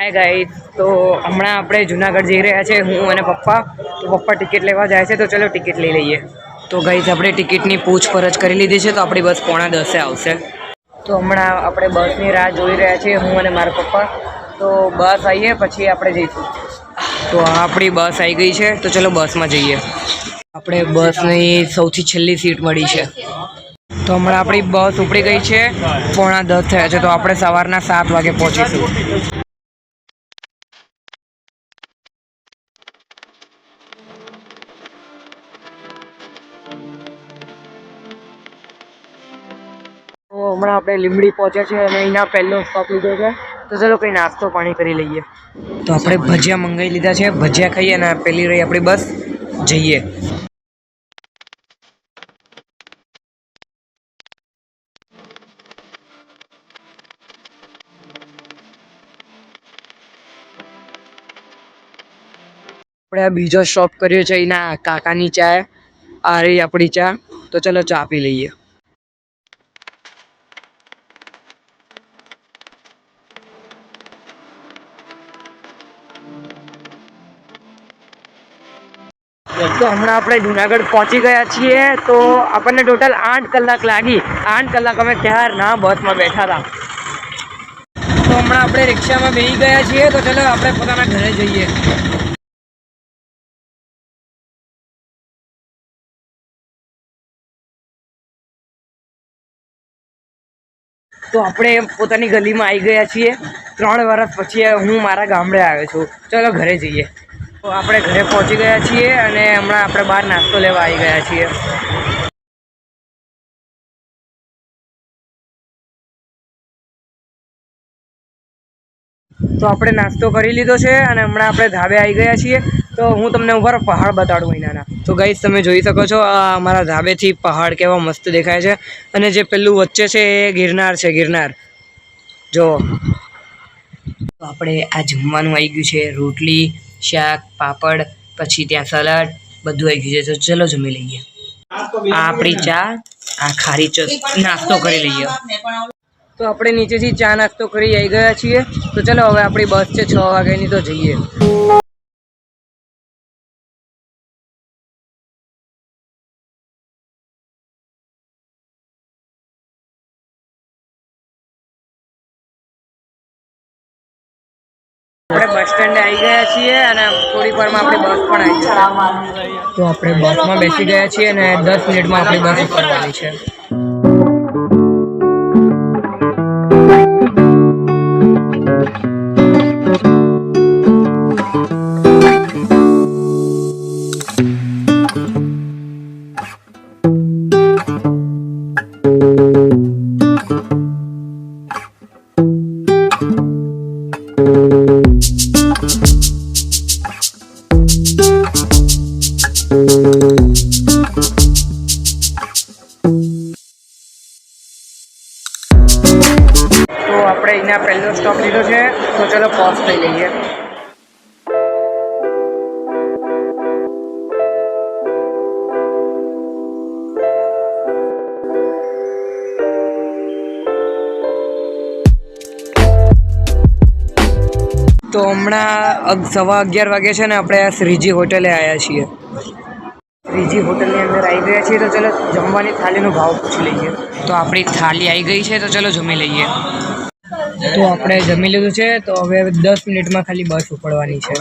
Hi guys, તો હમણાં આપણે જુનાગઢ જઈ રહ્યા છે હું અને પપ્પા. તો પપ્પા ટિકિટ લેવા જાય છે, તો ચલો ટિકિટ લઈ લઈએ. તો ગાઈસ આપણે ટિકિટની પૂછપરછ કરી લીધી છે, તો આપણી બસ 9:10 આવશે. તો હમણાં આપણે બસની રાહ જોઈ રહ્યા છીએ હું અને મારા પપ્પા. તો બસ આવીએ પછી આપણે જઈશું. તો આપણી બસ આવી ગઈ છે, તો ચલો બસમાં જઈએ. આપણે બસની સૌથી છેલ્લી સીટ મળી છે. તો હમણાં આપણી બસ ઉપડી ગઈ છે, 9:45 થયા છે, તો આપણે સવારના 7 વાગે પહોંચીશું. તો હમણાં આપણે લીંબડી પહોંચ્યા છે અને અહીંના પહેલો સ્ટોપ લીધો છે. તો ચલો કંઈ નાસ્તો પાણી કરી લઈએ. તો આપણે ભજીયા મંગાવી લીધા છે, ભજીયા ખાઈએ અને પેલી રહી આપણી બસ, જઈએ. આપણે આ બીજો સ્ટોપ કર્યો છે એના કાકાની ચા. આ રહી આપણી ચા. તો ચલો ચા પી લઈએ. તો હમણાં આપણે જુનાગઢ પહોંચી ગયા છીએ. તો આપણને ટોટલ 8 કલાક લાગી. 8 કલાક અમે ક્યારના બસમાં બેઠા હતા. તો હમણાં આપણે રિક્ષામાં બેસી ગયા છીએ. તો ચલો આપણે પોતાના ઘરે જઈએ. તો આપણે પોતાની ગલીમાં આવી ગયા છીએ. 3 વર્ષ પછી હું મારા ગામડે આવ્યો છું. ચલો ઘરે જઈએ. તો આપણે ઘરે પહોંચી ગયા છીએ અને હમણાં આપણે બહાર નાસ્તો લેવા આવી ગયા છીએ. તો આપણે નાસ્તો કરી લીધો છે અને હમણાં આપણે ધાબે આવી ગયા છીએ. તો હું તમને ઉપર પહાડ બતાડું અહીંના. તો ગાઈસ તમે જોઈ શકો છો, આ અમારા ધાબેથી પહાડ કેવા મસ્ત દેખાય છે. અને જે પેલું વચ્ચે છે એ ગિરનાર છે, ગિરનાર જો. તો આપણે આ જમવાનું આવી ગયું છે, રોટલી, શાક, પાપડ, પછી ત્યાં સલાડ, બધું આવી ગયું છે. તો ચલો જમી લઈએ. આ આપણી ચા, આ ખારી નાસ્તો કરી લઈએ. તો આપણે નીચેથી ચા નાસ્તો કરી આવી ગયા છીએ. તો ચલો હવે આપણી બસ છે 6 વાગ્યાની, તો જઈએ. આપણે બસ સ્ટેન્ડે આવી ગયા છીએ અને થોડીક વારમાં આપણી બસ પણ આવી જશે. તો આપણે બસમાં બેસી ગયા છીએ અને 10 મિનિટમાં આપણી બસ ઉતરવાની છે. તો આપણે અહીંના પહેલો સ્ટોપ લીધો છે. તો ચલો પોઝ થઈ લઈએ. તો હમણાં 11:15 વાગે છે ને આપણે આ શ્રીજી હોટલે આવ્યા છીએ. શ્રીજી હોટલની અંદર આવી ગયા છીએ. તો ચલો જમવાની થાળીનો ભાવ પૂછી લઈએ. તો આપણી થાળી આવી ગઈ છે, તો ચલો જમી લઈએ. તો આપણે જમી લીધું છે. તો હવે 10 મિનિટમાં ખાલી બસ ઉપડવાની છે.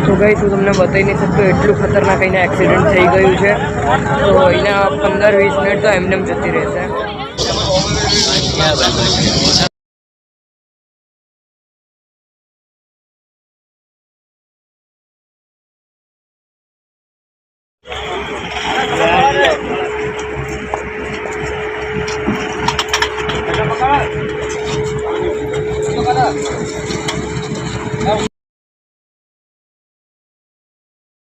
તો ગાઈસ હું તમને બતાવી નહીં શકતો, એટલું ખતરનાક અહીંના એક્સિડન્ટ થઈ ગયું છે. તો અહીંના 15-20 મિનિટ તો એમને જતી રહેશે.